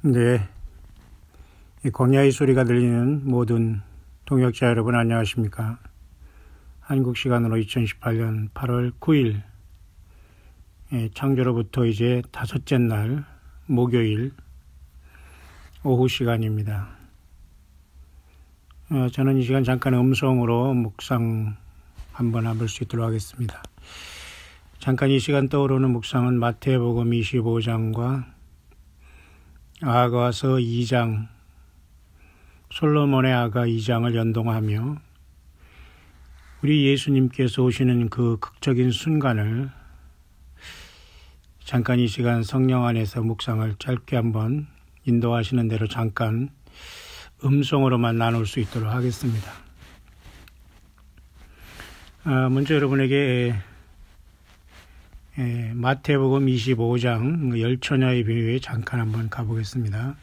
네, 이 광야의 소리가 들리는 모든 동역자 여러분 안녕하십니까? 한국 시간으로 2018년 8월 9일 창조로부터 이제 다섯째 날 목요일 오후 시간입니다. 저는 이 시간 잠깐 음성으로 묵상 한번 해볼 수 있도록 하겠습니다. 잠깐 이 시간 떠오르는 묵상은 마태복음 25장과 아가서 2장, 솔로몬의 아가 2장을 연동하며 우리 예수님께서 오시는 그 극적인 순간을 잠깐 이 시간 성령 안에서 묵상을 짧게 한번 인도하시는 대로 잠깐 음성으로만 나눌 수 있도록 하겠습니다. 먼저 여러분에게 마태복음 25장 열처녀의 비유에 잠깐 한번 가보겠습니다.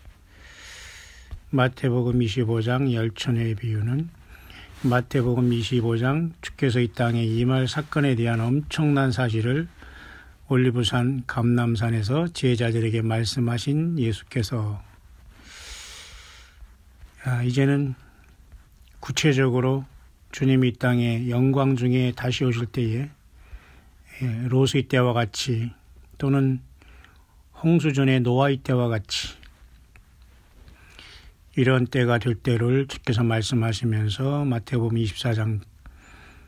마태복음 25장 열처녀의 비유는 마태복음 25장 주께서 이 땅에 임할 사건에 대한 엄청난 사실을 올리브산 감람산에서 제자들에게 말씀하신 예수께서 이제는 구체적으로 주님이 이 땅에 영광 중에 다시 오실 때에 롯의 때와 같이 또는 홍수전의 노아의 때와 같이 이런 때가 될 때를 주께서 말씀하시면서 마태복음 24장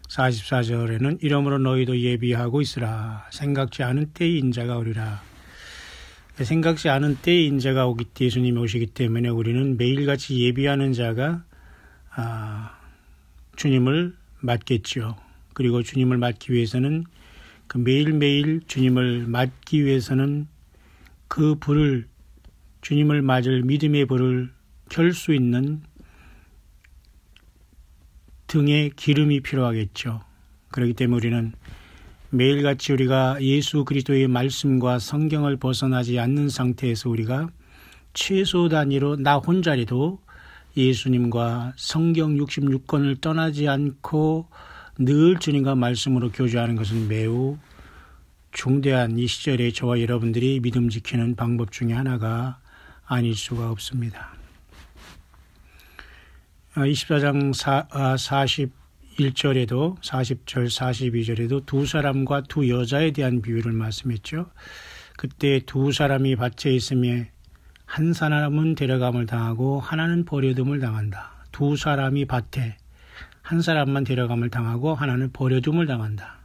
44절에는 이러므로 너희도 예비하고 있으라. 생각지 않은 때의 인자가 오리라. 생각지 않은 때의 인자가 오기 때 예수님이 오시기 때문에 우리는 매일같이 예비하는 자가 주님을 맞겠죠. 그리고 주님을 맞기 위해서는 그 매일매일 주님을 맞기 위해서는 그 불을 주님을 맞을 믿음의 불을 켤 수 있는 등에 기름이 필요하겠죠. 그렇기 때문에 우리는 매일같이 우리가 예수 그리스도의 말씀과 성경을 벗어나지 않는 상태에서 우리가 최소 단위로 나 혼자라도 예수님과 성경 66권을 떠나지 않고 늘 주님과 말씀으로 교제하는 것은 매우 중대한 이 시절에 저와 여러분들이 믿음 지키는 방법 중에 하나가 아닐 수가 없습니다. 24장 41절에도 40절 42절에도 두 사람과 두 여자에 대한 비유를 말씀했죠. 그때 두 사람이 밭에 있으며 한 사람은 데려감을 당하고 하나는 버려둠을 당한다. 두 사람이 밭에 한 사람만 데려감을 당하고 하나는 버려둠을 당한다.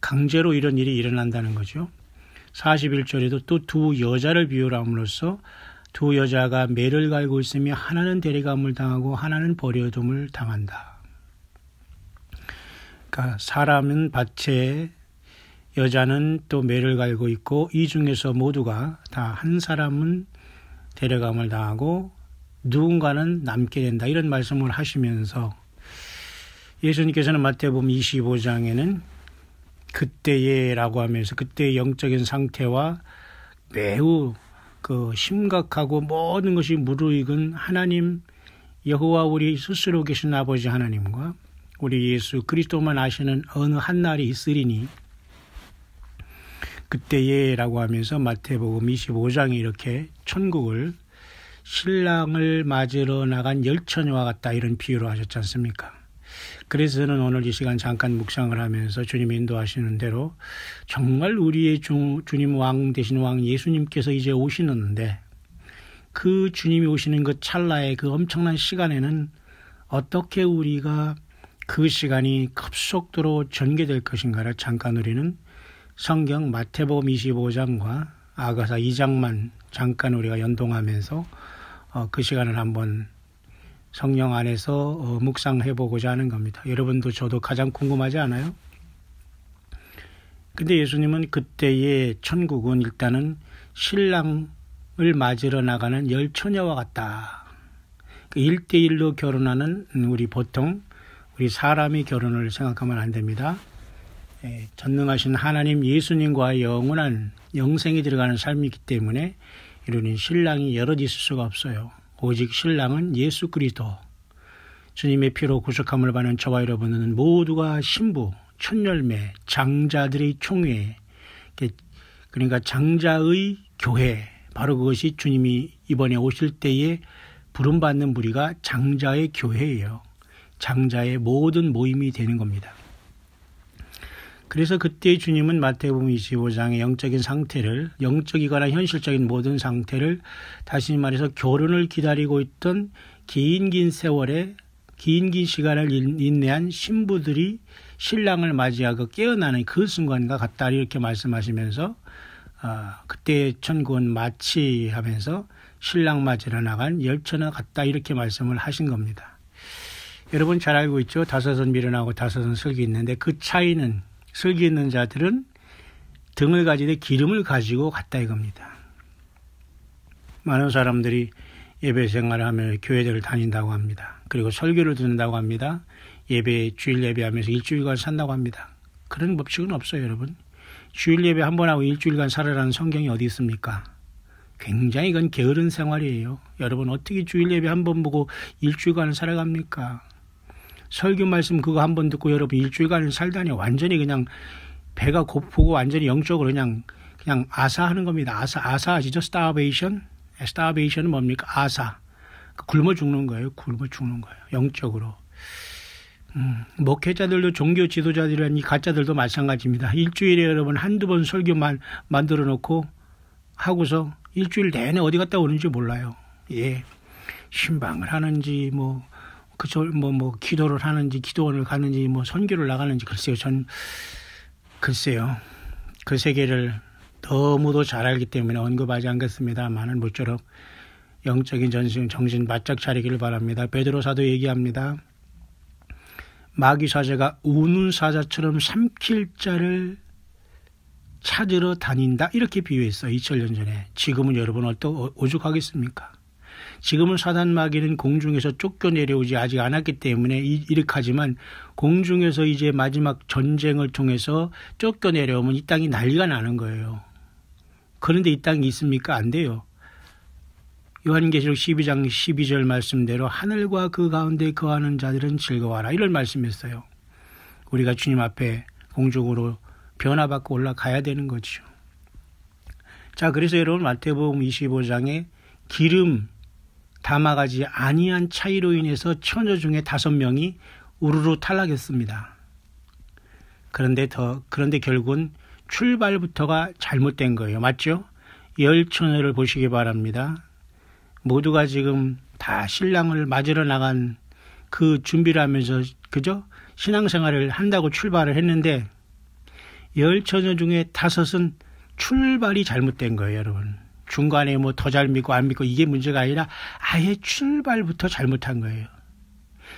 강제로 이런 일이 일어난다는 거죠. 41절에도 또 두 여자를 비유로 함으로써 두 여자가 매를 갈고 있으며 하나는 데려감을 당하고 하나는 버려둠을 당한다. 그러니까 사람은 밭에 여자는 또 매를 갈고 있고 이 중에서 모두가 다 한 사람은 데려감을 당하고 누군가는 남게 된다. 이런 말씀을 하시면서 예수님께서는 마태복음 25장에는 그때에라고 하면서 그때의 영적인 상태와 매우 심각하고 모든 것이 무르익은 하나님 여호와 우리 스스로 계신 아버지 하나님과 우리 예수 그리스도만 아시는 어느 한 날이 있으리니 그때에라고 하면서 마태복음 25장에 이렇게 천국을 신랑을 맞으러 나간 열처녀와 같다 이런 비유로 하셨지 않습니까? 그래서 저는 오늘 이 시간 잠깐 묵상을 하면서 주님이 인도하시는 대로 정말 우리의 주님 왕 되신 왕 예수님께서 이제 오시는데 그 주님이 오시는 그 찰나의 그 엄청난 시간에는 어떻게 우리가 그 시간이 급속도로 전개될 것인가를 잠깐 우리는 성경 마태복음 25장과 아가서 2장만 잠깐 우리가 연동하면서 그 시간을 한번 성령 안에서 묵상해보고자 하는 겁니다. 여러분도 저도 가장 궁금하지 않아요? 근데 예수님은 그때의 천국은 일단은 신랑을 맞으러 나가는 열처녀와 같다. 그 1대1로 결혼하는 보통 우리 사람이 결혼을 생각하면 안 됩니다. 전능하신 하나님 예수님과 영원한 영생이 들어가는 삶이기 때문에 이런 신랑이 여럿 있을 수가 없어요. 오직 신랑은 예수 그리스도 주님의 피로 구속함을 받는 저와 여러분은 모두가 신부, 첫열매, 장자들의 총회, 그러니까 장자의 교회, 바로 그것이 주님이 이번에 오실 때에 부름받는 무리가 장자의 교회예요. 장자의 모든 모임이 되는 겁니다. 그래서 그때 주님은 마태복음 25장의 영적인 상태를, 영적이거나 현실적인 모든 상태를, 다시 말해서 결혼을 기다리고 있던 긴 세월에 긴 시간을 인내한 신부들이 신랑을 맞이하고 깨어나는 그 순간과 같다 이렇게 말씀하시면서 그때 천국은 마치 하면서 신랑 맞으러 나간 열처나 같다 이렇게 말씀을 하신 겁니다. 여러분 잘 알고 있죠? 다섯은 미련하고 다섯은 슬기 있는데 그 차이는 슬기 있는 자들은 등을 가지되 기름을 가지고 갔다 이겁니다. 많은 사람들이 예배 생활을 하며 교회들을 다닌다고 합니다. 그리고 설교를 듣는다고 합니다. 주일 예배하면서 일주일간 산다고 합니다. 그런 법칙은 없어요, 여러분. 주일 예배 한 번 하고 일주일간 살아라는 성경이 어디 있습니까? 굉장히 이건 게으른 생활이에요. 여러분 어떻게 주일 예배 한 번 보고 일주일간을 살아갑니까? 설교 말씀 그거 한 번 듣고 여러분 일주일간을 살다니 완전히 그냥 배가 고프고 완전히 영적으로 그냥 아사하는 겁니다. 아사 아시죠? 스타베이션은 뭡니까? 아사. 굶어 죽는 거예요. 영적으로. 목회자들도 종교 지도자들이란 이 가짜들도 마찬가지입니다. 일주일에 여러분 한두 번 설교만 만들어 놓고 하고서 일주일 내내 어디 갔다 오는지 몰라요. 예. 신방을 하는지 기도를 하는지 기도원을 가는지 선교를 나가는지 글쎄요. 그 세계를 너무도 잘 알기 때문에 언급하지 않겠습니다만은 모쪼록 영적인 정신 바짝 차리기를 바랍니다. 베드로 사도 얘기합니다. 마귀 사자가 우는 사자처럼 삼킬 자를 찾으러 다닌다 이렇게 비유했어요. 2000년 전에. 지금은 여러분 오죽하겠습니까? 지금은 사단 마귀는 공중에서 쫓겨 내려오지 아직 않았기 때문에 이렇게 하지만 공중에서 이제 마지막 전쟁을 통해서 쫓겨 내려오면 이 땅이 난리가 나는 거예요. 그런데 이 땅이 있습니까? 안 돼요. 요한계시록 12장 12절 말씀대로 하늘과 그 가운데 거하는 자들은 즐거워하라 이런 말씀했어요. 우리가 주님 앞에 공중으로 변화받고 올라가야 되는 거죠. 자, 그래서 여러분 마태복음 25장에 기름 담아가지 아니한 차이로 인해서 처녀 중에 5명이 우르르 탈락했습니다. 그런데 결국은 출발부터가 잘못된 거예요. 맞죠? 10처녀를 보시기 바랍니다. 모두가 지금 다 신랑을 맞으러 나간 그 준비를 하면서 그죠? 신앙생활을 한다고 출발을 했는데 10처녀 중에 5은 출발이 잘못된 거예요, 여러분. 중간에 더 잘 믿고 안 믿고 이게 문제가 아니라 아예 출발부터 잘못한 거예요.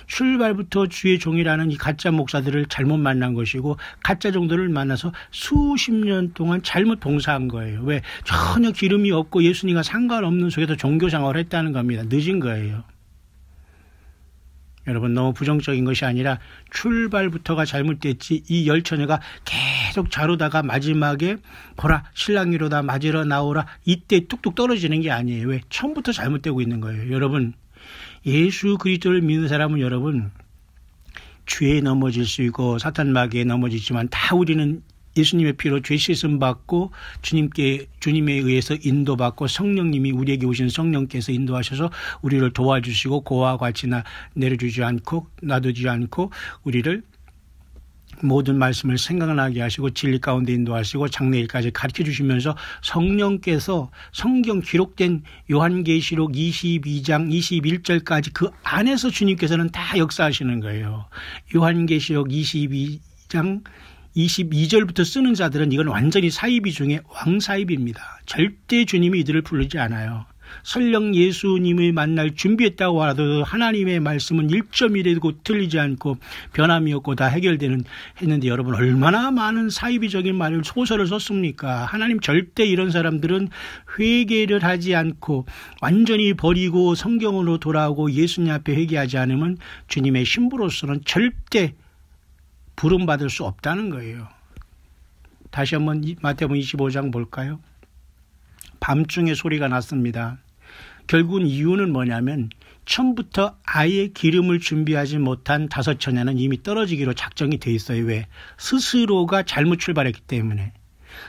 출발부터 주의 종이라는 이 가짜 목사들을 잘못 만난 것이고 가짜 종들을 만나서 수십 년 동안 잘못 봉사한 거예요. 왜? 전혀 기름이 없고 예수님과 상관없는 속에서 종교 생활을 했다는 겁니다. 늦은 거예요. 여러분 너무 부정적인 것이 아니라 출발부터가 잘못됐지 이 10처녀가 계속 자르다가 마지막에 보라 신랑이로다 맞으러 나오라 이때 뚝뚝 떨어지는 게 아니에요. 왜? 처음부터 잘못되고 있는 거예요. 여러분 예수 그리스도를 믿는 사람은 여러분 죄에 넘어질 수 있고 사탄 마귀에 넘어지지만 다 우리는 예수님의 피로 죄 씻음 받고 주님에 의해서 인도받고 성령님이 우리에게 오신 성령께서 인도하셔서 우리를 도와주시고 고와 같이 내려주지 않고 놔두지 않고 우리를 모든 말씀을 생각나게 하시고 진리 가운데 인도하시고 장래일까지 가르쳐 주시면서 성령께서 성경 기록된 요한계시록 22장 21절까지 그 안에서 주님께서는 다 역사하시는 거예요. 요한계시록 22장 22절부터 쓰는 자들은 이건 완전히 사이비 중에 왕사이비입니다. 절대 주님이 이들을 부르지 않아요. 설령 예수님을 만날 준비했다고 하더라도 하나님의 말씀은 1.1에도 틀리지 않고 변함이 없고 다 했는데 여러분 얼마나 많은 사이비적인 말을 소설을 썼습니까? 하나님 절대 이런 사람들은 회개를 하지 않고 완전히 버리고 성경으로 돌아오고 예수님 앞에 회개하지 않으면 주님의 신부로서는 절대 부름받을 수 없다는 거예요. 다시 한번 마태복음 25장 볼까요? 밤중에 소리가 났습니다. 결국은 이유는 뭐냐면 처음부터 아예 기름을 준비하지 못한 5처녀는 이미 떨어지기로 작정이 돼 있어요. 왜? 스스로가 잘못 출발했기 때문에.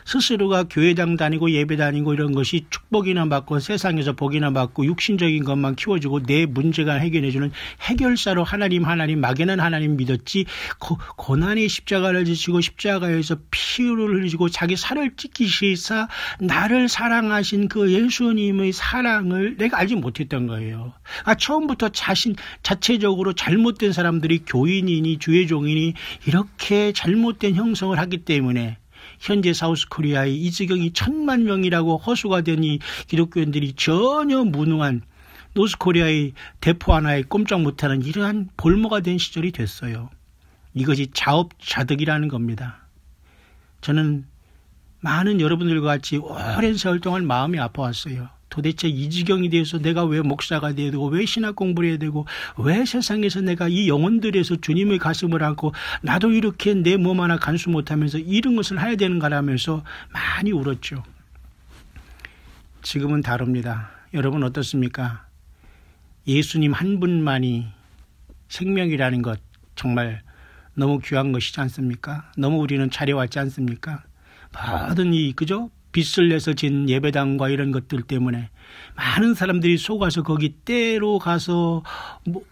스스로가 교회당 다니고 예배 다니고 이런 것이 축복이나 받고 세상에서 복이나 받고 육신적인 것만 키워주고 내 문제가 해결해주는 해결사로 하나님 막연한 하나님 믿었지, 고난의 십자가를 지시고 십자가에서 피를 흘리시고 자기 살을 찢기시사 나를 사랑하신 그 예수님의 사랑을 내가 알지 못했던 거예요. 처음부터 자체적으로 잘못된 사람들이 교인이니 주의 종이니 이렇게 잘못된 형성을 하기 때문에 현재 사우스코리아의 이 지경이 1000만 명이라고 허수가 된 이 기독교인들이 전혀 무능한 노스코리아의 대포 하나에 꼼짝 못하는 이러한 볼모가 된 시절이 됐어요. 이것이 자업자득이라는 겁니다. 저는 많은 여러분들과 같이 오랜 세월 동안 마음이 아파왔어요. 도대체 이 지경이 되어서 내가 왜 목사가 돼야 되고 왜 신학 공부를 해야 되고 왜 세상에서 내가 이 영혼들에서 주님의 가슴을 안고 나도 이렇게 내 몸 하나 간수 못하면서 이런 것을 해야 되는가라면서 많이 울었죠. 지금은 다릅니다. 여러분 어떻습니까? 예수님 한 분만이 생명이라는 것 정말 너무 귀한 것이지 않습니까? 너무 우리는 잘해왔지 않습니까? 모든 그죠? 빚을 내서 진 예배당과 이런 것들 때문에 많은 사람들이 속아서 거기 때로 가서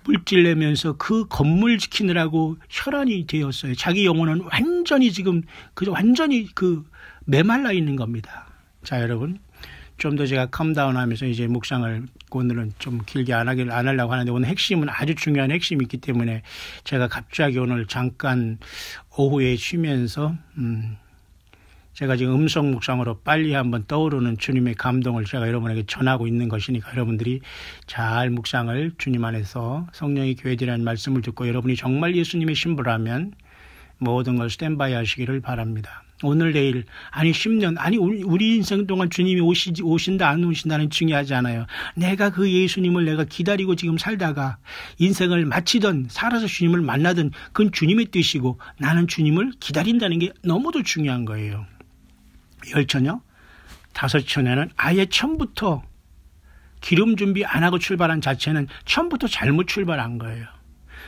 물질 내면서 그 건물 지키느라고 혈안이 되었어요. 자기 영혼은 완전히 지금 완전히 메말라 있는 겁니다. 자, 여러분 좀 더 제가 컴다운하면서 이제 묵상을 오늘은 좀 길게 안 하려고 하는데 오늘 핵심은 아주 중요한 핵심이 있기 때문에 제가 갑자기 오늘 잠깐 오후에 쉬면서 제가 지금 음성 묵상으로 빨리 한번 떠오르는 주님의 감동을 제가 여러분에게 전하고 있는 것이니까 여러분들이 잘 묵상을 주님 안에서 성령이 교회들이라는 말씀을 듣고 여러분이 정말 예수님의 신부라면 모든 걸 스탠바이 하시기를 바랍니다. 오늘 내일 10년 우리 인생 동안 주님이 오신다 안 오신다는 중요하지 않아요. 내가 그 예수님을 내가 기다리고 지금 살다가 인생을 마치든 살아서 주님을 만나든 그건 주님의 뜻이고 나는 주님을 기다린다는 게 너무도 중요한 거예요. 열처녀, 5처녀는 아예 처음부터 기름 준비 안 하고 출발한 자체는 처음부터 잘못 출발한 거예요.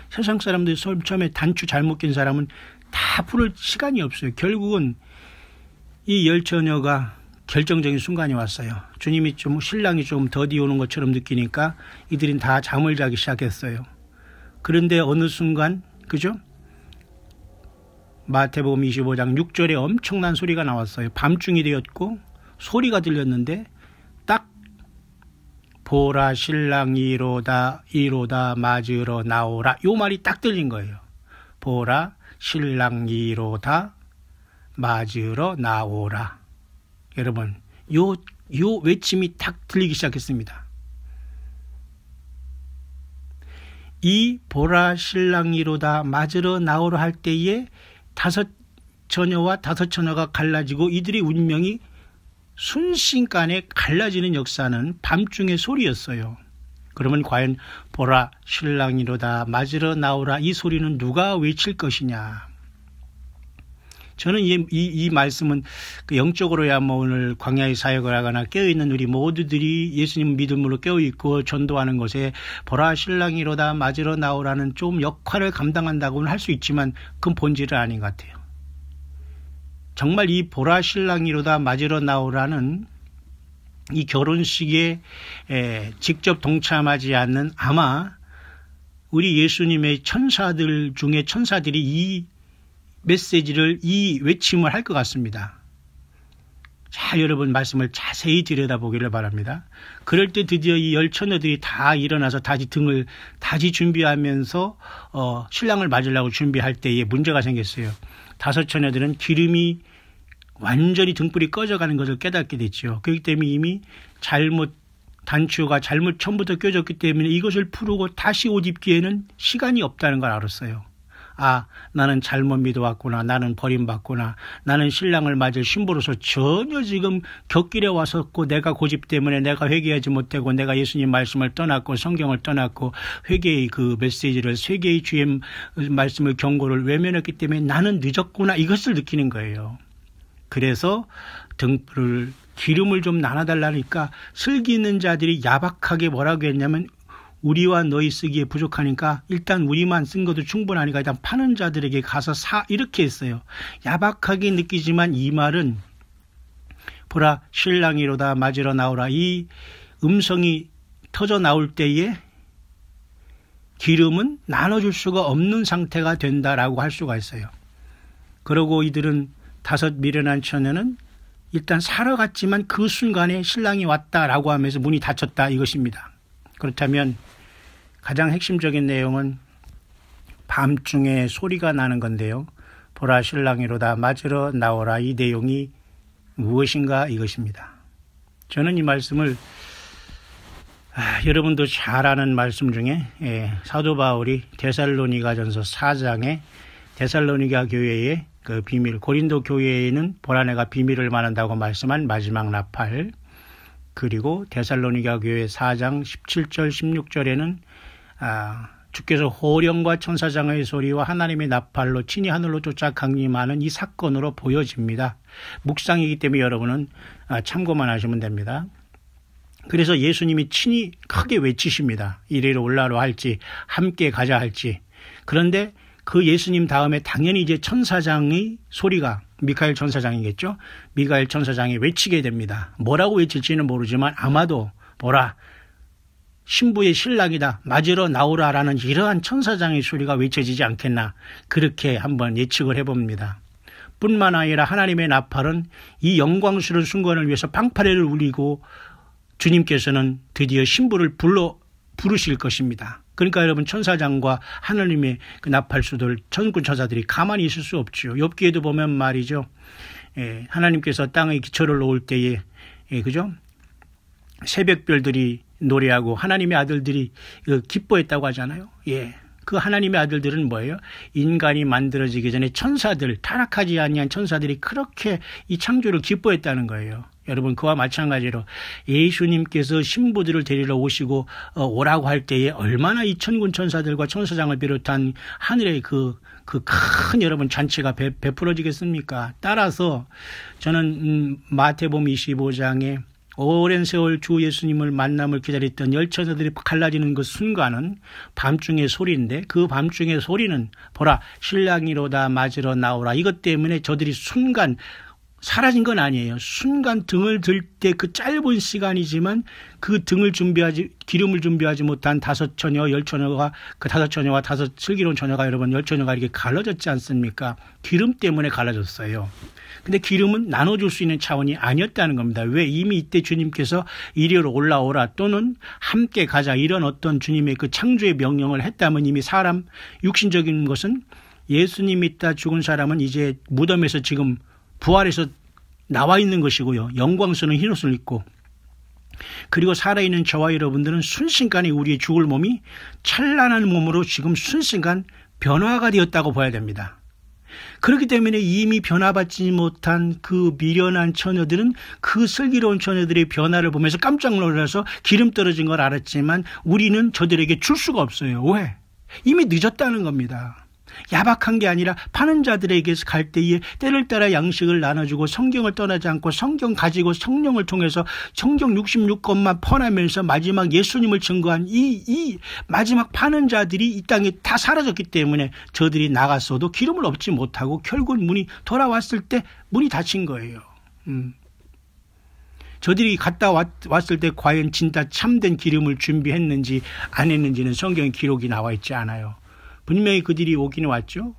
세상 사람들이 처음에 단추 잘못 낀 사람은 다 풀을 시간이 없어요. 결국은 이 10처녀가 결정적인 순간이 왔어요. 주님이 신랑이 좀 더디 오는 것처럼 느끼니까 이들은 다 잠을 자기 시작했어요. 그런데 어느 순간 그죠? 마태복음 25장 6절에 엄청난 소리가 나왔어요. 밤중이 되었고 소리가 들렸는데 딱 보라 신랑이 이로다 맞으러 나오라 요 말이 딱 들린 거예요. 보라 신랑이로다 맞으러 나오라. 여러분 요 외침이 딱 들리기 시작했습니다. 이 보라 신랑이로다 맞으러 나오라 할 때에 5처녀와 5처녀가 갈라지고 이들의 운명이 순식간에 갈라지는 역사는 밤중의 소리였어요. 그러면 과연 보라 신랑이로다 맞으러 나오라 이 소리는 누가 외칠 것이냐. 저는 이 말씀은 영적으로야 오늘 광야의 사역을 하거나 깨어있는 우리 모두들이 예수님 믿음으로 깨어있고 전도하는 것에 보라 신랑이로다 맞으러 나오라는 좀 역할을 감당한다고는 할 수 있지만 그건 본질은 아닌 것 같아요. 정말 이 보라 신랑이로다 맞으러 나오라는 이 결혼식에 직접 동참하지 않는 아마 우리 예수님의 천사들 중에 천사들이 이 메시지를 이 외침을 할 것 같습니다. 자, 여러분 말씀을 자세히 들여다보기를 바랍니다. 그럴 때 드디어 이 10처녀들이 다 일어나서 다시 준비하면서 신랑을 맞으려고 준비할 때에 문제가 생겼어요. 5처녀들은 기름이 완전히 등불이 꺼져가는 것을 깨닫게 됐죠. 그렇기 때문에 이미 단추가 잘못 처음부터 껴졌기 때문에 이것을 풀고 다시 옷 입기에는 시간이 없다는 걸 알았어요. 나는 잘못 믿어왔구나. 나는 버림받구나. 나는 신랑을 맞을 신부로서 전혀 지금 곁길에 왔었고 내가 고집 때문에 내가 회개하지 못하고 내가 예수님 말씀을 떠났고 성경을 떠났고 회개의 그 메시지를 세계의 주의 말씀을 경고를 외면했기 때문에 나는 늦었구나. 이것을 느끼는 거예요. 그래서 기름을 좀 나눠달라니까 슬기 있는 자들이 야박하게 뭐라고 했냐면 우리와 너희 쓰기에 부족하니까 일단 우리만 쓴 것도 충분하니까 일단 파는 자들에게 가서 사 이렇게 했어요. 야박하게 느끼지만 이 말은 보라 신랑이로다 맞으러 나오라 이 음성이 터져 나올 때에 기름은 나눠줄 수가 없는 상태가 된다라고 할 수가 있어요. 그러고 이들은 5 미련한 처녀는 일단 살아갔지만 그 순간에 신랑이 왔다라고 하면서 문이 닫혔다 이것입니다. 그렇다면 가장 핵심적인 내용은 밤중에 소리가 나는 건데요. 보라 신랑이로다 맞으러 나오라 이 내용이 무엇인가 이것입니다. 저는 이 말씀을 여러분도 잘 아는 말씀 중에 사도 바울이 데살로니가전서 4장에 데살로니가 교회의 그 비밀, 고린도 교회에는 보라 내가 비밀을 말한다고 말씀한 마지막 나팔, 그리고 데살로니가 교회 4장 17절 16절에는 주께서 호령과 천사장의 소리와 하나님의 나팔로 친히 하늘로 쫓아 강림하는 이 사건으로 보여집니다. 묵상이기 때문에 여러분은 참고만 하시면 됩니다. 그래서 예수님이 친히 크게 외치십니다. 이리로 올라로 할지 함께 가자 할지. 그런데 그 예수님 다음에 당연히 이제 천사장의 소리가 미카엘 천사장이겠죠. 미카엘 천사장이 외치게 됩니다. 뭐라고 외칠지는 모르지만 아마도 보라 신부의 신랑이다 맞으러 나오라라는 이러한 천사장의 소리가 외쳐지지 않겠나 그렇게 한번 예측을 해봅니다. 뿐만 아니라 하나님의 나팔은 이 영광스러운 순간을 위해서 방파레를 울리고 주님께서는 드디어 신부를 부르실 것입니다. 그러니까 여러분 천사장과 하나님의 그 나팔수들 천군 천사들이 가만히 있을 수 없죠. 욥기에도 보면 말이죠. 하나님께서 땅의 기초를 놓을 때에 그죠? 새벽별들이 노래하고 하나님의 아들들이 기뻐했다고 하잖아요. 그 하나님의 아들들은 뭐예요? 인간이 만들어지기 전에 천사들, 타락하지 아니한 천사들이 그렇게 이 창조를 기뻐했다는 거예요. 여러분 그와 마찬가지로 예수님께서 신부들을 데리러 오시고 오라고 할 때에 얼마나 이 천군 천사들과 천사장을 비롯한 하늘의 그 큰 여러분 잔치가 베풀어지겠습니까? 따라서 저는 마태복음 25장에 오랜 세월 주 예수님을 만남을 기다렸던 열처녀들이 갈라지는 그 순간은 밤중의 소리인데 그 밤중의 소리는 보라 신랑이로다 맞으러 나오라 이것 때문에 저들이 순간 사라진 건 아니에요. 순간 등을 들 때 그 짧은 시간이지만 그 기름을 준비하지 못한 5처녀, 10처녀가 그 5처녀와 5 슬기로운 처녀가 여러분 10처녀가 이렇게 갈라졌지 않습니까? 기름 때문에 갈라졌어요. 근데 기름은 나눠줄 수 있는 차원이 아니었다는 겁니다. 왜? 이미 이때 주님께서 이리로 올라오라 또는 함께 가자 이런 어떤 주님의 그 창조의 명령을 했다면 이미 사람 육신적인 것은 예수님이 있다 죽은 사람은 이제 무덤에서 지금 부활해서 나와 있는 것이고요. 영광스러운 흰옷을 입고 그리고 살아있는 저와 여러분들은 순식간에 우리의 죽을 몸이 찬란한 몸으로 지금 순식간 변화가 되었다고 봐야 됩니다. 그렇기 때문에 이미 변화받지 못한 그 미련한 처녀들은 그 슬기로운 처녀들의 변화를 보면서 깜짝 놀라서 기름 떨어진 걸 알았지만 우리는 저들에게 줄 수가 없어요. 왜? 이미 늦었다는 겁니다. 야박한 게 아니라 파는 자들에게 갈 때에 때를 따라 양식을 나눠주고 성경을 떠나지 않고 성경 가지고 성령을 통해서 성경 66권만 퍼나면서 마지막 예수님을 증거한 이 마지막 파는 자들이 이 땅에 다 사라졌기 때문에 저들이 나갔어도 기름을 얻지 못하고 결국 문이 돌아왔을 때 문이 닫힌 거예요. 저들이 갔다 왔을 때 과연 진짜 참된 기름을 준비했는지 안 했는지는 성경에 기록이 나와 있지 않아요. 분명히 그들이 오기는 왔죠.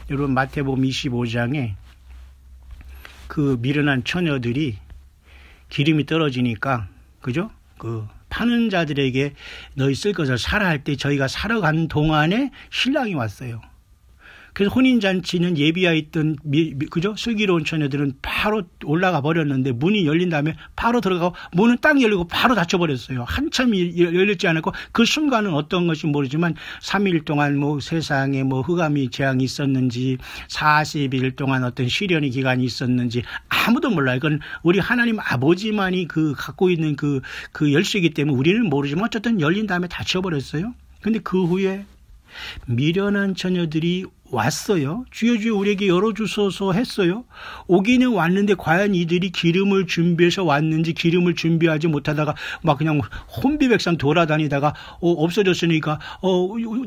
여러분 마태복음 25장에 그 미련한 처녀들이 기름이 떨어지니까 그죠? 그 파는 자들에게 너희 쓸 것을 사라 할 때 저희가 사러 간 동안에 신랑이 왔어요. 그래서 혼인잔치는 예비하여 있던 그죠? 슬기로운 처녀들은 바로 올라가 버렸는데 문이 열린 다음에 바로 들어가고 문은 딱 열리고 바로 닫혀버렸어요. 한참 열렸지 않았고 그 순간은 어떤 것인지 모르지만 3일 동안 뭐 세상에 뭐 흑암이 재앙이 있었는지 40일 동안 어떤 시련의 기간이 있었는지 아무도 몰라요. 그건 우리 하나님 아버지만이 그 갖고 있는 그 열쇠이기 때문에 우리는 모르지만 어쨌든 열린 다음에 닫혀버렸어요. 근데 그 후에 미련한 처녀들이 왔어요. 주여 주여 우리에게 열어주소서 했어요. 오기는 왔는데 과연 이들이 기름을 준비해서 왔는지 기름을 준비하지 못하다가 막 그냥 혼비백산 돌아다니다가 없어졌으니까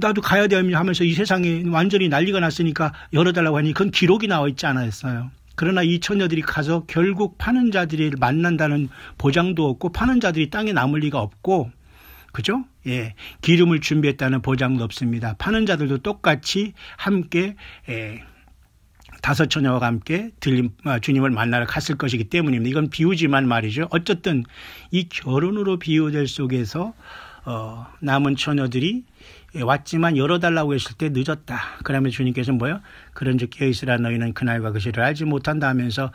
나도 가야 되면 하면서 이 세상에 완전히 난리가 났으니까 열어달라고 하니 그건 기록이 나와 있지 않았어요. 그러나 이 처녀들이 가서 결국 파는 자들을 만난다는 보장도 없고 파는 자들이 땅에 남을 리가 없고, 그죠? 예, 기름을 준비했다는 보장도 없습니다. 파는 자들도 똑같이 함께 5 처녀와 함께 주님을 만나러 갔을 것이기 때문입니다. 이건 비유지만 말이죠. 어쨌든 이 결혼으로 비유될 속에서 남은 처녀들이 왔지만 열어달라고 했을 때 늦었다. 그러면 주님께서 뭐요? 그런즉 깨어있으라 너희는 그날과 그 시를 알지 못한다 하면서,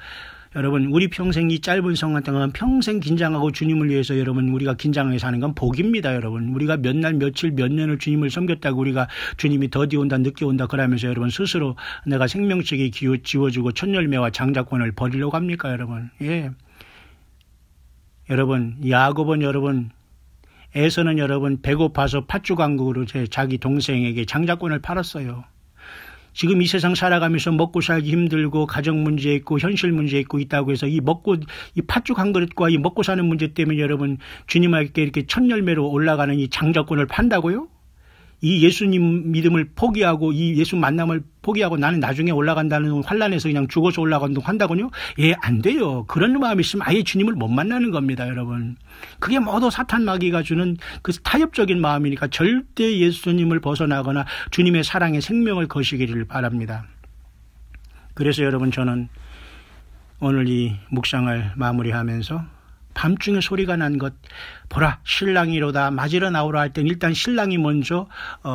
여러분 우리 평생 이 짧은 성한 동안 평생 긴장하고 주님을 위해서 여러분 우리가 긴장하게 사는 건 복입니다. 여러분 우리가 몇 날 며칠 몇 년을 주님을 섬겼다고 우리가 주님이 더디 온다 늦게 온다 그러면서 여러분 스스로 내가 생명책이 지워주고 첫 열매와 장자권을 버리려고 합니까 여러분? 예. 여러분 야곱은 여러분 에서는 여러분 배고파서 팥죽왕국으로 자기 동생에게 장자권을 팔았어요. 지금 이 세상 살아가면서 먹고 살기 힘들고 가정 문제 있고 현실 문제 있고 있다고 해서 이 팥죽 한 그릇과 이 먹고 사는 문제 때문에 여러분 주님에게 이렇게 첫 열매로 올라가는 이 장자권을 판다고요? 이 예수님 믿음을 포기하고 이 예수 만남을 포기하고 나는 나중에 올라간다는 환란에서 그냥 죽어서 올라간다고 한다고요? 예, 안 돼요. 그런 마음이 있으면 아예 주님을 못 만나는 겁니다, 여러분. 그게 모두 사탄 마귀가 주는 그 타협적인 마음이니까 절대 예수님을 벗어나거나 주님의 사랑의 생명을 거시기를 바랍니다. 그래서 여러분 저는 오늘 이 묵상을 마무리하면서 밤중에 소리가 난 것 보라 신랑이로다 맞으러 나오라 할 땐 일단 신랑이 먼저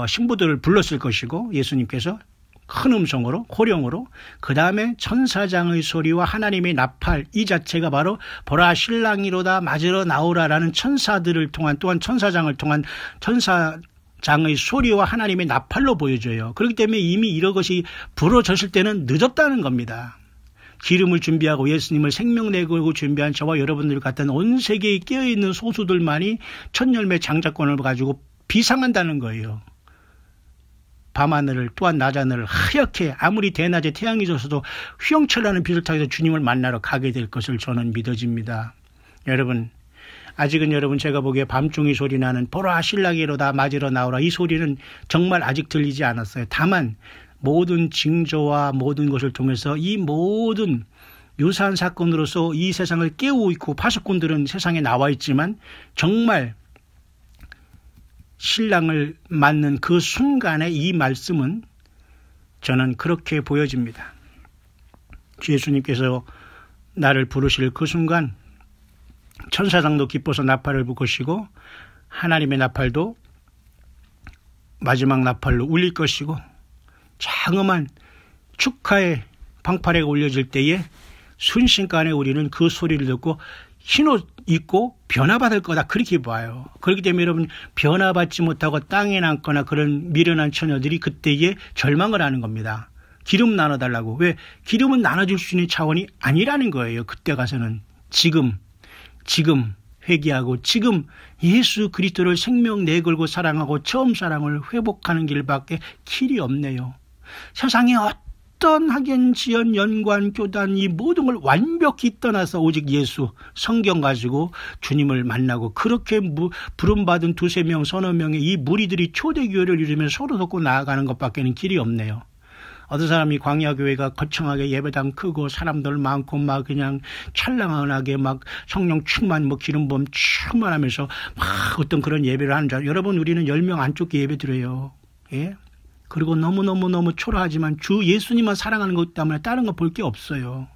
신부들을 불렀을 것이고 예수님께서 큰 음성으로 호령으로 그 다음에 천사장의 소리와 하나님의 나팔 이 자체가 바로 보라 신랑이로다 맞으러 나오라라는 천사들을 통한 또한 천사장을 통한 천사장의 소리와 하나님의 나팔로 보여줘요. 그렇기 때문에 이미 이런 것이 부러졌을 때는 늦었다는 겁니다. 기름을 준비하고 예수님을 생명 내걸고 준비한 저와 여러분들 같은 온 세계에 깨어있는 소수들만이 첫 열매 장자권을 가지고 비상한다는 거예요. 밤하늘을 또한 낮하늘을 하얗게 아무리 대낮에 태양이 져서도 휘영철하는 빛을 타고서 주님을 만나러 가게 될 것을 저는 믿어집니다. 여러분 아직은 여러분 제가 보기에 밤중이 소리 나는 보라 신랑이로다 맞으러 나오라 이 소리는 정말 아직 들리지 않았어요. 다만 모든 징조와 모든 것을 통해서 이 모든 유사한 사건으로서 이 세상을 깨우고 있고 파수꾼들은 세상에 나와 있지만 정말 신랑을 맞는 그 순간에 이 말씀은 저는 그렇게 보여집니다. 주 예수님께서 나를 부르실 그 순간 천사장도 기뻐서 나팔을 불 것이고 하나님의 나팔도 마지막 나팔로 울릴 것이고 장엄한 축하의 방파레가 울려질 때에 순식간에 우리는 그 소리를 듣고 흰옷 입고 변화받을 거다 그렇게 봐요. 그렇기 때문에 여러분 변화받지 못하고 땅에 남거나 그런 미련한 처녀들이 그때에 절망을 하는 겁니다. 기름 나눠달라고. 왜? 기름은 나눠줄 수 있는 차원이 아니라는 거예요. 그때 가서는 지금 회개하고 지금 예수 그리스도를 생명 내걸고 사랑하고 처음 사랑을 회복하는 길밖에 길이 없네요. 세상에 어떤 학연, 지연, 연관, 교단 이 모든 걸 완벽히 떠나서 오직 예수, 성경 가지고 주님을 만나고 그렇게 부름받은 2-3명, 서너 명의 이 무리들이 초대교회를 이루면서 서로 돕고 나아가는 것밖에는 길이 없네요. 어떤 사람이 광야교회가 거창하게 예배당 크고 사람들 많고 막 그냥 찰랑하게 막 성령 충만 기름 부음 충만하면서 막 어떤 그런 예배를 하는 줄 여러분 우리는 10명 안쪽에 예배 드려요. 예? 그리고 너무너무 초라하지만 주 예수님만 사랑하는 것 때문에 다른 거 볼 게 없어요.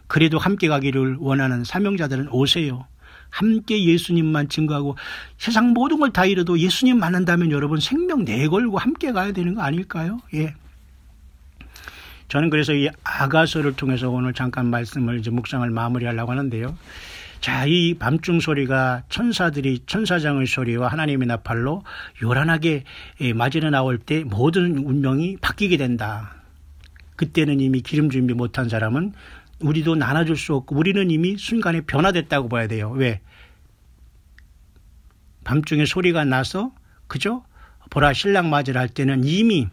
그래도 함께 가기를 원하는 사명자들은 오세요. 함께 예수님만 증거하고 세상 모든 걸 다 잃어도 예수님 만난다면 여러분 생명 내걸고 함께 가야 되는 거 아닐까요? 예. 저는 그래서 이 아가서를 통해서 오늘 잠깐 말씀을 이제 묵상을 마무리하려고 하는데요. 자, 이 밤중 소리가 천사장의 소리와 하나님의 나팔로 요란하게 맞으러 나올 때 모든 운명이 바뀌게 된다. 그때는 이미 기름 준비 못한 사람은 우리도 나눠줄 수 없고 우리는 이미 순간에 변화됐다고 봐야 돼요. 왜? 밤중에 소리가 나서 그죠? 보라 신랑 맞으러 할 때는 이미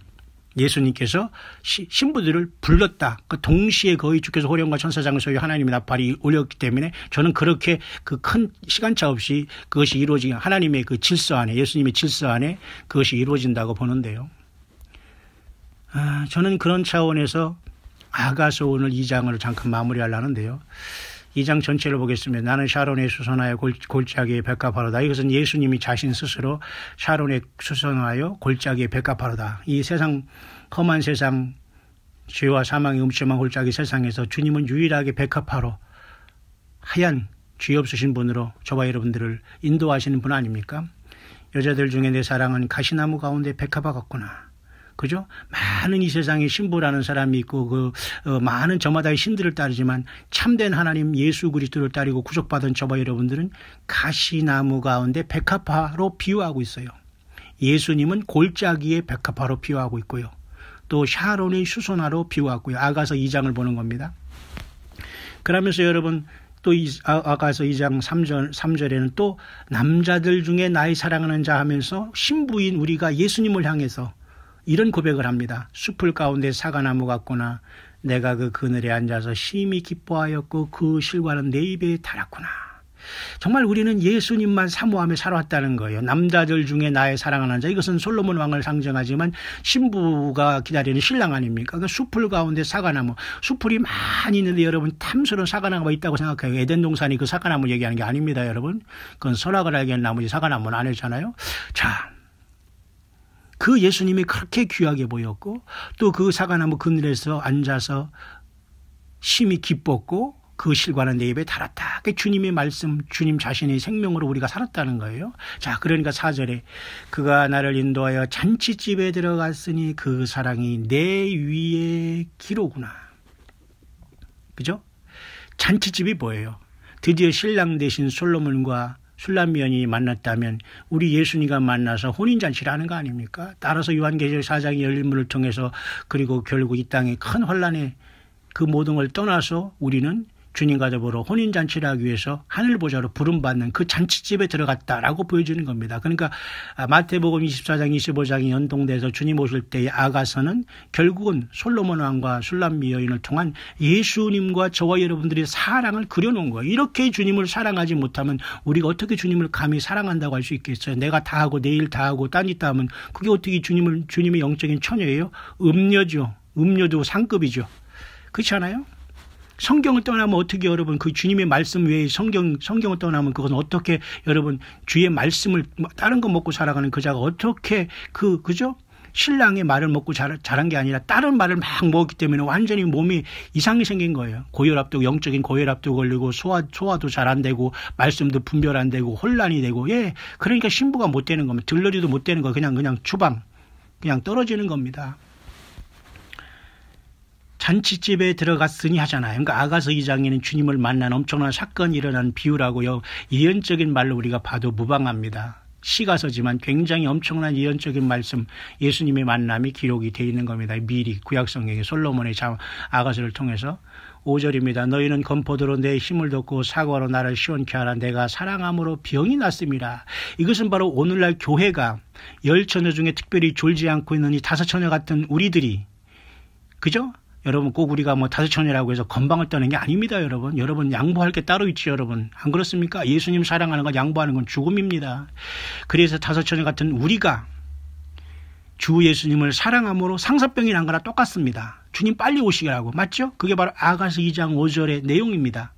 예수님께서 신부들을 불렀다. 그 동시에 거의 주께서 호령과 천사장의 소리 하나님의 나팔이 울렸기 때문에 저는 그렇게 그 큰 시간차 없이 그것이 이루어진 하나님의 그 질서 안에 예수님의 질서 안에 그것이 이루어진다고 보는데요. 저는 그런 차원에서 아가서 오늘 2장으로 잠깐 마무리하려는데요. 2장 전체를 보겠습니다. 나는 샤론에 수선하여 골짜기에 백합화로다. 이것은 예수님이 자신 스스로 샤론에 수선하여 골짜기에 백합화로다. 이 세상, 험한 세상, 죄와 사망의 음침한 골짜기 세상에서 주님은 유일하게 백합화로 하얀 죄 없으신 분으로 저와 여러분들을 인도하시는 분 아닙니까? 여자들 중에 내 사랑은 가시나무 가운데 백합화 같구나. 그죠? 많은 이 세상에 신부라는 사람이 있고 많은 저마다의 신들을 따르지만 참된 하나님 예수 그리스도를 따르고 구속받은 저와 여러분들은 가시나무 가운데 백합화로 비유하고 있어요. 예수님은 골짜기에 백합화로 비유하고 있고요. 또 샤론의 수선화로 비유하고요. 아가서 2장을 보는 겁니다. 그러면서 여러분 또 아가서 2장 3절에는 또 남자들 중에 나의 사랑하는 자 하면서 신부인 우리가 예수님을 향해서 이런 고백을 합니다. 숲을 가운데 사과나무 같구나. 내가 그 그늘에 앉아서 심히 기뻐하였고 그 실과는 내 입에 달았구나. 정말 우리는 예수님만 사모하며 살아왔다는 거예요. 남자들 중에 나의 사랑하는 자. 이것은 솔로몬 왕을 상징하지만 신부가 기다리는 신랑 아닙니까? 그 숲을 가운데 사과나무. 숲풀이 많이 있는데 여러분 탐스러운 사과나무가 있다고 생각해요. 에덴 동산이 그 사과나무 얘기하는 게 아닙니다. 여러분. 그건 선악을 알게 한 나무지 사과나무는 아니잖아요. 자, 그 예수님이 그렇게 귀하게 보였고 또 그 사과나무 그늘에서 앉아서 심히 기뻤고 그 실과는 내 입에 달았다. 그 주님의 말씀, 주님 자신의 생명으로 우리가 살았다는 거예요. 자, 그러니까 4절에 그가 나를 인도하여 잔치집에 들어갔으니 그 사랑이 내 위에 기로구나. 그죠? 잔치집이 뭐예요? 드디어 신랑 대신 솔로몬과 술람미연이 만났다면 우리 예수님과 만나서 혼인잔치를 하는 거 아닙니까? 따라서 요한계시록 4장의 열린 문을 통해서 그리고 결국 이 땅의 큰 혼란에 그 모든 걸 떠나서 우리는 주님과 더불어 혼인잔치를 하기 위해서 하늘보좌로 부름받는 그 잔치집에 들어갔다라고 보여주는 겁니다. 그러니까 마태복음 24장 25장이 연동돼서 주님 오실 때의 아가서는 결국은 솔로몬 왕과 술람미 여인을 통한 예수님과 저와 여러분들의 사랑을 그려놓은 거예요. 이렇게 주님을 사랑하지 못하면 우리가 어떻게 주님을 감히 사랑한다고 할 수 있겠어요? 내가 다 하고 내일 다 하고 딴짓 다 하면 그게 어떻게 주님의 영적인 처녀예요? 음녀죠. 음료도 상급이죠. 그렇지 않아요? 성경을 떠나면 어떻게 여러분 그 주님의 말씀 외에 성경을 떠나면 그것은 어떻게 여러분 주의 말씀을 다른 거 먹고 살아가는 그 자가 어떻게 그죠? 신랑의 말을 먹고 자란 게 아니라 다른 말을 막 먹었기 때문에 완전히 몸이 이상이 생긴 거예요. 고혈압도 영적인 고혈압도 걸리고 소화도 잘 안 되고 말씀도 분별 안 되고 혼란이 되고 그러니까 신부가 못 되는 겁니다. 들러리도 못 되는 거 그냥 주방 그냥 떨어지는 겁니다. 잔치집에 들어갔으니 하잖아요. 그러니까 아가서 2장에는 주님을 만난 엄청난 사건이 일어난 비유라고요. 예언적인 말로 우리가 봐도 무방합니다. 시가서지만 굉장히 엄청난 예언적인 말씀 예수님의 만남이 기록이 되어 있는 겁니다. 미리 구약성경에 솔로몬의 아가서를 통해서 5절입니다. 너희는 건포도로 내 힘을 돋고 사과로 나를 시원케 하라. 내가 사랑함으로 병이 났습니다. 이것은 바로 오늘날 교회가 10처녀 중에 특별히 졸지 않고 있는 이 5처녀 같은 우리들이 그죠? 여러분 꼭 우리가 5처녀라고 해서 건방을 떠는 게 아닙니다. 여러분 양보할 게 따로 있지 여러분. 안 그렇습니까? 예수님 사랑하는 것 양보하는 건 죽음입니다. 그래서 5처녀 같은 우리가 주 예수님을 사랑함으로 상사병이 난 거랑 똑같습니다. 주님 빨리 오시라고. 맞죠? 그게 바로 아가서 2장 5절의 내용입니다.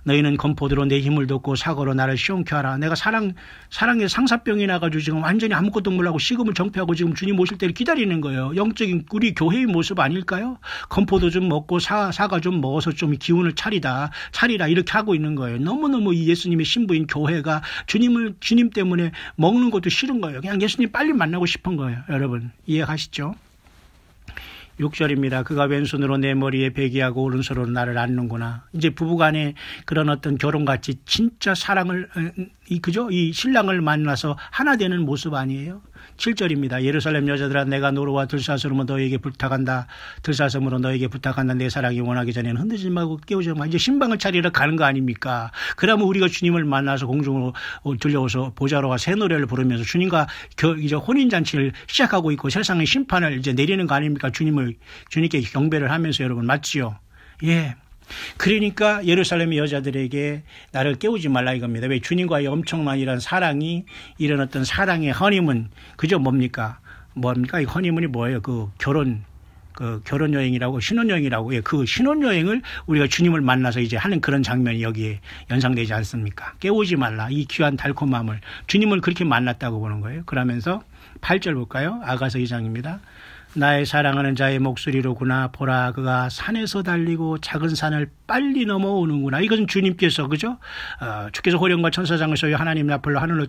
너희는 건포도로 내 힘을 돋고 사고로 나를 시원케 하라. 내가 사랑에 상사병이 나가지고 지금 완전히 아무것도 몰라고 식음을 정폐하고 지금 주님 오실 때를 기다리는 거예요. 영적인 우리 교회의 모습 아닐까요? 건포도 좀 먹고 사과 좀 먹어서 좀 기운을 차리라 이렇게 하고 있는 거예요. 너무너무 이 예수님의 신부인 교회가 주님 때문에 먹는 것도 싫은 거예요. 그냥 예수님 빨리 만나고 싶은 거예요. 여러분 이해하시죠? 6절입니다. 그가 왼손으로 내 머리에 베개하고 오른손으로 나를 안는구나. 이제 부부간에 그런 어떤 결혼같이 진짜 사랑을 그죠? 이 신랑을 만나서 하나 되는 모습 아니에요? 7절입니다. 예루살렘 여자들아 내가 노루와 들사슴으로 너에게 부탁한다. 내 사랑이 원하기 전에는 흔들지 말고 깨우지 마. 이제 신방을 차리러 가는 거 아닙니까? 그러면 우리가 주님을 만나서 공중으로 들려오서 보좌로와 새 노래를 부르면서 주님과 이제 혼인잔치를 시작하고 있고 세상의 심판을 이제 내리는 거 아닙니까? 주님께 경배를 하면서 여러분 맞지요? 예. 그러니까 예루살렘의 여자들에게 나를 깨우지 말라 이겁니다. 왜? 주님과의 엄청난 이런 사랑이 이런 어떤 사랑의 허니문 그죠? 뭡니까? 이 허니문이 뭐예요? 그 그 결혼 여행이라고 신혼여행이라고 그 신혼여행을 우리가 주님을 만나서 이제 하는 그런 장면이 여기에 연상되지 않습니까? 깨우지 말라 이 귀한 달콤함을 주님을 그렇게 만났다고 보는 거예요. 그러면서 8절 볼까요? 아가서 2장입니다. 나의 사랑하는 자의 목소리로구나. 보라 그가 산에서 달리고 작은 산을 빨리 넘어오는구나. 이것은 주님께서 그죠? 주께서 호령과 천사장을 소유 하나님 앞으로 하늘로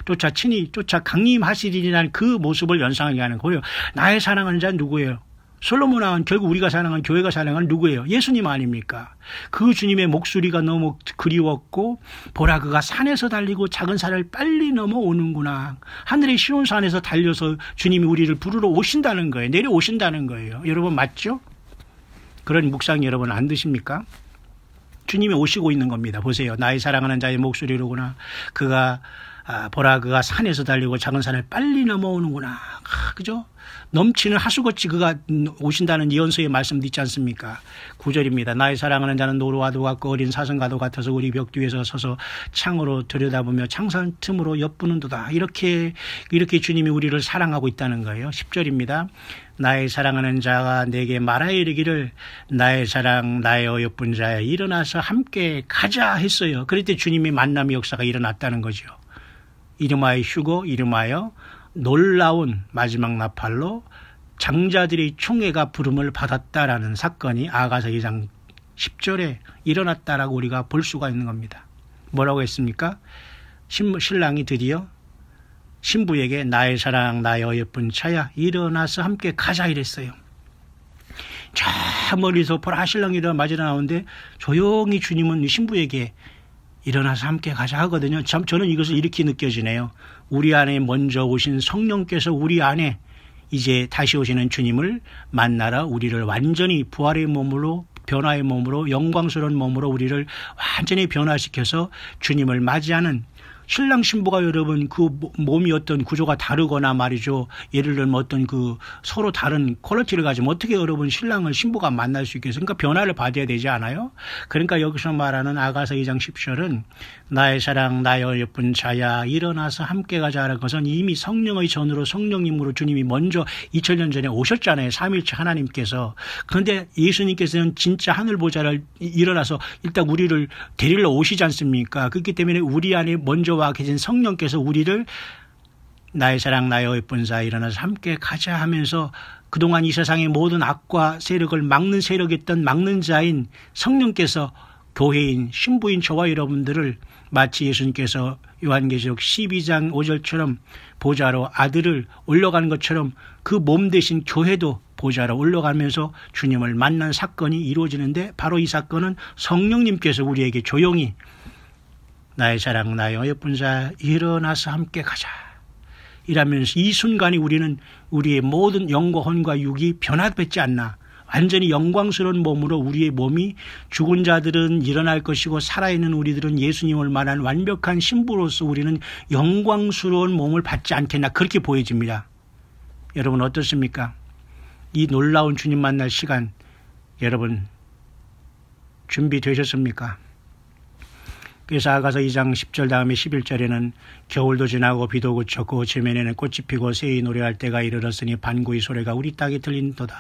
쫓아 친히 쫓아 강림하시리라는 그 모습을 연상하게 하는 거예요. 나의 사랑하는 자는 누구예요? 솔로몬 왕은 결국 우리가 사랑하는 교회가 사랑하는 누구예요? 예수님 아닙니까? 그 주님의 목소리가 너무 그리웠고 보라 그가 산에서 달리고 작은 산을 빨리 넘어오는구나. 하늘의 시온 산에서 달려서 주님이 우리를 부르러 오신다는 거예요. 내려오신다는 거예요. 여러분 맞죠? 그런 묵상 여러분 안 드십니까? 주님이 오시고 있는 겁니다. 보세요. 나의 사랑하는 자의 목소리로구나. 보라 그가 산에서 달리고 작은 산을 빨리 넘어오는구나. 그죠? 넘치는 하수같이 그가 오신다는 예언서의 말씀도 있지 않습니까? 9절입니다. 나의 사랑하는 자는 노루와도 같고 어린 사슴과도 같아서 우리 벽 뒤에서 서서 창으로 들여다보며 창살 틈으로 엿보는도다. 이렇게 주님이 우리를 사랑하고 있다는 거예요. 10절입니다. 나의 사랑하는 자가 내게 말하여 이르기를 나의 사랑 나의 어여쁜 자야 일어나서 함께 가자 했어요. 그럴 때 주님의 만남의 역사가 일어났다는 거죠. 이름하여 휴고 이름하여 놀라운 마지막 나팔로 장자들의 총회가 부름을 받았다라는 사건이 아가서 2장 10절에 일어났다라고 우리가 볼 수가 있는 겁니다. 뭐라고 했습니까? 신랑이 드디어 신부에게 나의 사랑 나의 어여쁜 차야 일어나서 함께 가자 이랬어요. 저 멀리서 보라 신랑이 맞으러 나오는데 조용히 주님은 신부에게 일어나서 함께 가자 하거든요. 참 저는 이것을 이렇게 느껴지네요. 우리 안에 먼저 오신 성령께서 우리 안에 이제 다시 오시는 주님을 만나러 우리를 완전히 부활의 몸으로 변화의 몸으로 영광스러운 몸으로 우리를 완전히 변화시켜서 주님을 맞이하는 신랑 신부가 여러분 그 몸이 어떤 구조가 다르거나 말이죠. 예를 들면 어떤 그 서로 다른 퀄리티를 가지면 어떻게 여러분 신랑을 신부가 만날 수 있겠어요? 그러니까 변화를 받아야 되지 않아요? 그러니까 여기서 말하는 아가서 2장 10절은 나의 사랑 나의 어여쁜 자야 일어나서 함께 가자라는 것은 이미 성령의 전으로 성령님으로 주님이 먼저 2000년 전에 오셨잖아요. 삼위일체 하나님께서. 그런데 예수님께서는 진짜 하늘 보좌를 일어나서 일단 우리를 데리러 오시지 않습니까? 그렇기 때문에 우리 안에 먼저 와 계신 성령께서 우리를 나의 사랑 나의 어여쁜 자 일어나서 함께 가자 하면서 그동안 이 세상의 모든 악과 세력을 막는 세력이었던 막는 자인 성령께서 교회인 신부인 저와 여러분들을 마치 예수님께서 요한계시록 12장 5절처럼 보좌로 아들을 올라가는 것처럼 그 몸 대신 교회도 보좌로 올라가면서 주님을 만난 사건이 이루어지는데 바로 이 사건은 성령님께서 우리에게 조용히 나의 사랑 나의 어여쁜 자 일어나서 함께 가자 이라면서 이 순간이 우리는 우리의 모든 영과 혼과 육이 변화되지 않나 완전히 영광스러운 몸으로 우리의 몸이 죽은 자들은 일어날 것이고 살아있는 우리들은 예수님을 말한 완벽한 신부로서 우리는 영광스러운 몸을 받지 않겠나 그렇게 보여집니다. 여러분 어떻습니까? 이 놀라운 주님 만날 시간 여러분 준비되셨습니까? 그래서 아가서 2장 10절 다음에 11절에는 겨울도 지나고 비도 그쳤고 지면에는 꽃이 피고 새의 노래할 때가 이르렀으니 반구의 소리가 우리 땅에 들린도다.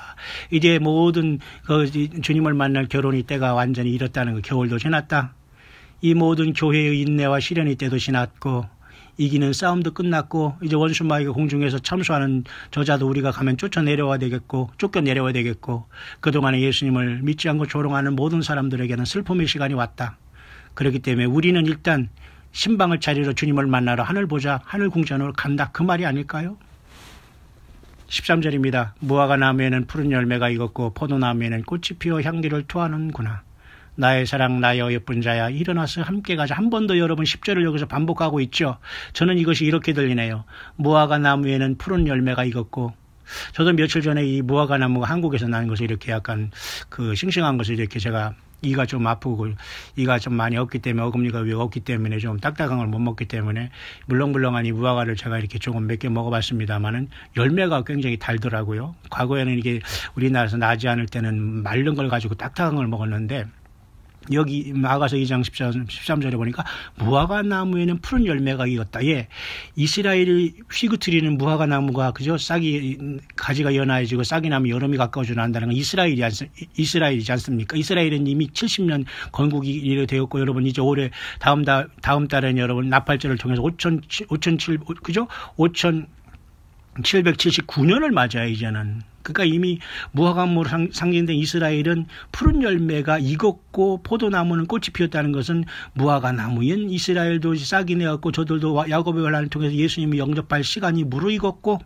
이제 모든 주님을 만날 결혼의 때가 완전히 이뤘다는 거. 겨울도 지났다. 이 모든 교회의 인내와 시련의 때도 지났고 이기는 싸움도 끝났고 이제 원수마귀가 공중에서 참수하는 저자도 우리가 가면 쫓겨내려야 되겠고 그동안에 예수님을 믿지 않고 조롱하는 모든 사람들에게는 슬픔의 시간이 왔다. 그렇기 때문에 우리는 일단 신방을 차리러 주님을 만나러 하늘 보자 하늘 궁전으로 간다 그 말이 아닐까요? 13절입니다. 무화과 나무에는 푸른 열매가 익었고 포도나무에는 꽃이 피어 향기를 토하는구나. 나의 사랑 나의 어여쁜 자야 일어나서 함께 가자. 한 번 더 여러분 10절을 여기서 반복하고 있죠. 저는 이것이 이렇게 들리네요. 무화과 나무에는 푸른 열매가 익었고 저도 며칠 전에 이 무화과 나무가 한국에서 나는 것을 이렇게 약간 그 싱싱한 것을 이렇게 제가 이가 좀 아프고 이가 좀 많이 없기 때문에 어금니가 왜 없기 때문에 좀 딱딱한 걸 못 먹기 때문에 물렁물렁한 이 무화과를 제가 이렇게 조금 몇 개 먹어봤습니다만은 열매가 굉장히 달더라고요. 과거에는 이게 우리나라에서 나지 않을 때는 마른 걸 가지고 딱딱한 걸 먹었는데 여기 아가서 2장 13절에 보니까 무화과 나무에는 푸른 열매가 익었다. 예, 이스라엘 피그트리는 무화과 나무가 그죠? 싹이 가지가 연하해지고 싹이 나면 여름이 가까워져 난다는 건 이스라엘이지 않습니까? 이스라엘은 이미 70년 건국이 되었고 여러분 이제 올해 다음 달에는 여러분 나팔절을 통해서 5779년을 맞아요 이제는. 그러니까 이미 무화과나무로 상징된 이스라엘은 푸른 열매가 익었고 포도나무는 꽃이 피었다는 것은 무화과나무인 이스라엘도 싹이 내었고 저들도 야곱의 환란을 통해서 예수님을 영접할 시간이 무르익었고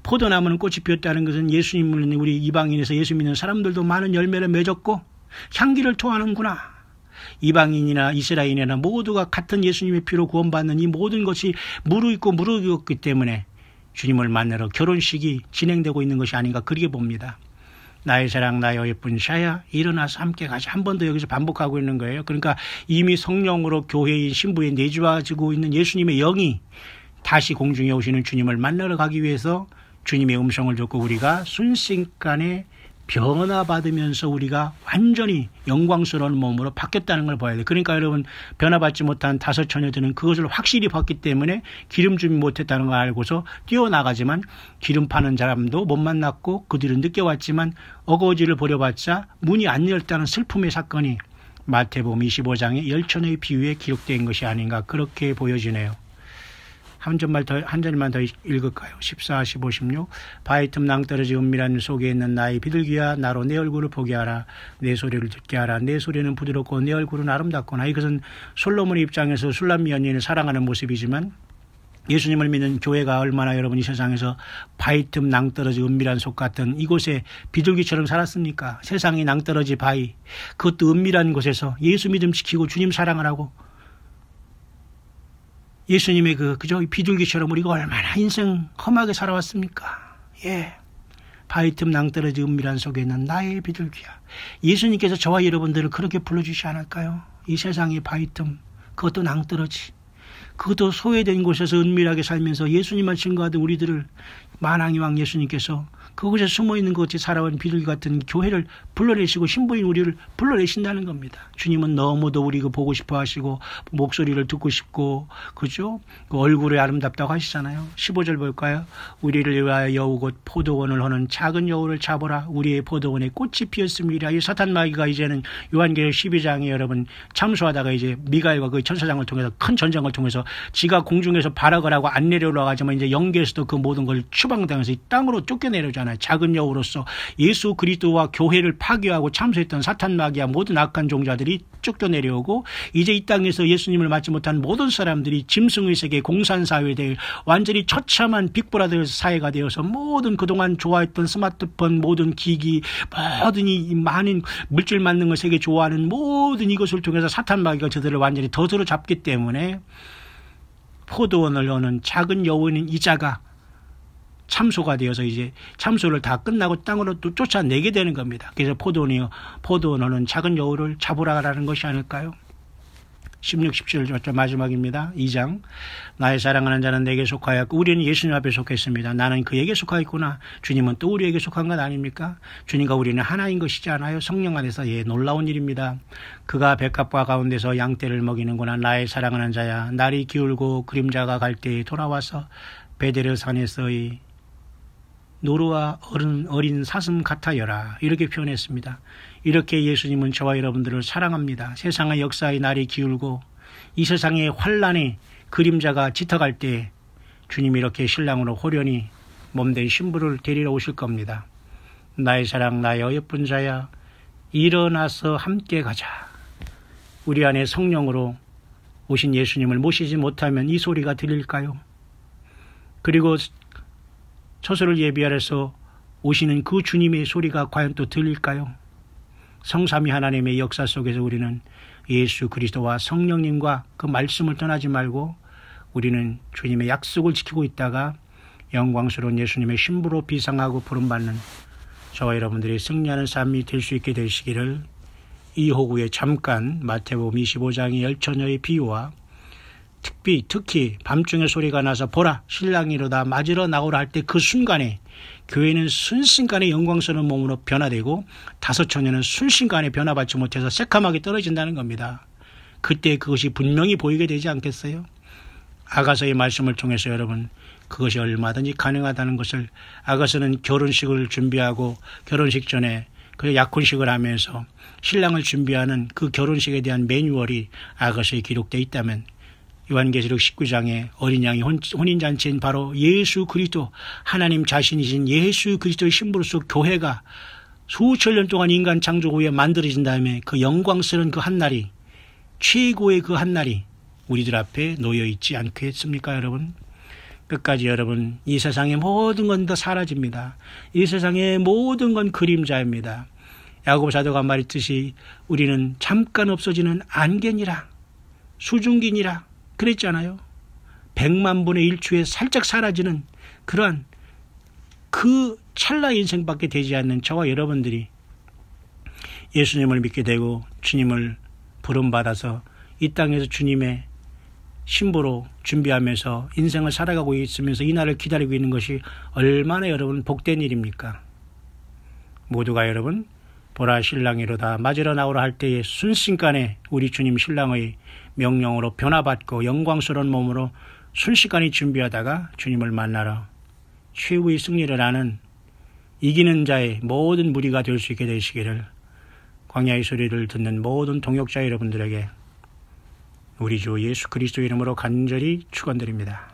포도나무는 꽃이 피었다는 것은 예수님을 우리 이방인에서 예수 믿는 사람들도 많은 열매를 맺었고 향기를 토하는구나. 이방인이나 이스라엘이나 모두가 같은 예수님의 피로 구원받는 이 모든 것이 무르익었기 때문에 주님을 만나러 결혼식이 진행되고 있는 것이 아닌가 그렇게 봅니다. 나의 사랑 나의 예쁜 샤야 일어나서 함께 가자. 한 번 더 여기서 반복하고 있는 거예요. 그러니까 이미 성령으로 교회인 신부에 내주어지고 있는 예수님의 영이 다시 공중에 오시는 주님을 만나러 가기 위해서 주님의 음성을 듣고 우리가 순식간에 변화받으면서 우리가 완전히 영광스러운 몸으로 바뀌었다는 걸 봐야 돼요. 그러니까 여러분 변화받지 못한 5 처녀들은 그것을 확실히 봤기 때문에 기름 주지 못했다는 걸 알고서 뛰어나가지만 기름 파는 사람도 못 만났고 그들은 늦게 왔지만 어거지를 버려봤자 문이 안 열렸다는 슬픔의 사건이 마태복음 25장의 10처녀의 비유에 기록된 것이 아닌가 그렇게 보여지네요. 한 절만 더 읽을까요? 14, 15, 16. 바위 틈 낭떠러지 은밀한 속에 있는 나의 비둘기야 나로 내 얼굴을 보게 하라. 내 소리를 듣게 하라. 내 소리는 부드럽고 내 얼굴은 아름답구나. 이것은 솔로몬의 입장에서 술람미 연인을 사랑하는 모습이지만 예수님을 믿는 교회가 얼마나 여러분 이 세상에서 바위 틈 낭떠러지 은밀한 속 같은 이곳에 비둘기처럼 살았습니까? 세상이 낭떠러지 바위 그것도 은밀한 곳에서 예수 믿음 지키고 주님 사랑을 하고 예수님의 그저 비둘기처럼 우리가 얼마나 인생 험하게 살아왔습니까? 예. 바위 틈 낭떠러지 은밀한 속에 있는 나의 비둘기야. 예수님께서 저와 여러분들을 그렇게 불러주시지 않을까요? 이 세상의 바위 틈, 그것도 낭떠러지. 그것도 소외된 곳에서 은밀하게 살면서 예수님만 증거하던 우리들을 만왕의 왕 예수님께서 그곳에 숨어있는 것이 살아온 비둘기 같은 교회를 불러내시고 신부인 우리를 불러내신다는 겁니다. 주님은 너무도 우리가 보고 싶어 하시고 목소리를 듣고 싶고 그죠? 그 얼굴이 아름답다고 하시잖아요. 15절 볼까요? 우리를 위하여 여우곧 포도원을 하는 작은 여우를 잡으라. 우리의 포도원에 꽃이 피었습니다. 이 사탄 마귀가 이제는 요한계시록 12장에 여러분 참수하다가 이제 미가엘과 그 천사장을 통해서 큰 전쟁을 통해서 지가 공중에서 발악을 하고 안 내려올라가지만 이제 영계에서도 그 모든 걸 추방당해서 이 땅으로 쫓겨내려잖아요. 작은 여우로서 예수 그리스도와 교회를 파괴하고 참수했던 사탄 마귀와 모든 악한 종자들이 쫓겨내려오고 이제 이 땅에서 예수님을 맞지 못한 모든 사람들이 짐승의 세계 공산사회에 대해 완전히 처참한 빅브라더 사회가 되어서 모든 그동안 좋아했던 스마트폰 모든 기기 모든 이 많은 물질 만든 걸 세계 좋아하는 모든 이것을 통해서 사탄 마귀가 저들을 완전히 더들어 잡기 때문에 포도원을 여는 작은 여우인 이자가 참소가 되어서 이제 참소를 다 끝나고 땅으로 또 쫓아내게 되는 겁니다. 그래서 포도원은 작은 여우를 잡으라라는 것이 아닐까요? 16, 17절 마지막입니다. 2장. 나의 사랑하는 자는 내게 속하였고 우리는 예수님 앞에 속했습니다. 나는 그에게 속하였구나. 주님은 또 우리에게 속한 것 아닙니까? 주님과 우리는 하나인 것이지 않아요? 성령 안에서 놀라운 일입니다. 그가 백합과 가운데서 양떼를 먹이는구나. 나의 사랑하는 자야. 날이 기울고 그림자가 갈 때에 돌아와서 베데르 산에서의 노루와 어린 사슴 같아여라. 이렇게 표현했습니다. 이렇게 예수님은 저와 여러분들을 사랑합니다. 세상의 역사의 날이 기울고 이 세상의 환란의 그림자가 짙어갈 때 주님이 이렇게 신랑으로 호련히 몸된 신부를 데리러 오실 겁니다. 나의 사랑 나의 어여쁜 자야 일어나서 함께 가자. 우리 안에 성령으로 오신 예수님을 모시지 못하면 이 소리가 들릴까요? 그리고 처소를 예비하여서 오시는 그 주님의 소리가 과연 또 들릴까요? 성삼위 하나님의 역사 속에서 우리는 예수 그리스도와 성령님과 그 말씀을 떠나지 말고 우리는 주님의 약속을 지키고 있다가 영광스러운 예수님의 신부로 비상하고 부름받는 저와 여러분들이 승리하는 삶이 될 수 있게 되시기를 이 호구에 잠깐 마태복음 25장의 10처녀의 비유와 특히 밤중에 소리가 나서 보라 신랑이로다 맞으러 나오라 할 때 그 순간에 교회는 순식간에 영광스러운 몸으로 변화되고 다섯 처녀는 순식간에 변화받지 못해서 새카맣게 떨어진다는 겁니다. 그때 그것이 분명히 보이게 되지 않겠어요? 아가서의 말씀을 통해서 여러분 그것이 얼마든지 가능하다는 것을 아가서는 결혼식을 준비하고 결혼식 전에 그 약혼식을 하면서 신랑을 준비하는 그 결혼식에 대한 매뉴얼이 아가서에 기록되어 있다면 요한계시록 19장에 어린 양이 혼인잔치인 바로 예수 그리스도 하나님 자신이신 예수 그리스도의 신부로서 교회가 수천 년 동안 인간 창조 후에 만들어진 다음에 그 영광스러운 그 한날이 최고의 그 한날이 우리들 앞에 놓여 있지 않겠습니까 여러분? 끝까지 여러분 이 세상의 모든 건 다 사라집니다. 이 세상의 모든 건 그림자입니다. 야고보 사도가 말했듯이 우리는 잠깐 없어지는 안개니라 수증기니라 그랬잖아요. 100만 분의 1초에 살짝 사라지는 그러한 그 찰나 인생밖에 되지 않는 저와 여러분들이 예수님을 믿게 되고 주님을 부름받아서 이 땅에서 주님의 신부로 준비하면서 인생을 살아가고 있으면서 이 날을 기다리고 있는 것이 얼마나 여러분 복된 일입니까? 모두가 여러분 보라 신랑이로다 맞으러 나오라 할 때에 순식간에 우리 주님 신랑의 명령으로 변화받고 영광스러운 몸으로 순식간에 준비하다가 주님을 만나러 최후의 승리를 하는 이기는 자의 모든 무리가 될 수 있게 되시기를 광야의 소리를 듣는 모든 동역자 여러분들에게 우리 주 예수 그리스도 이름으로 간절히 축원드립니다.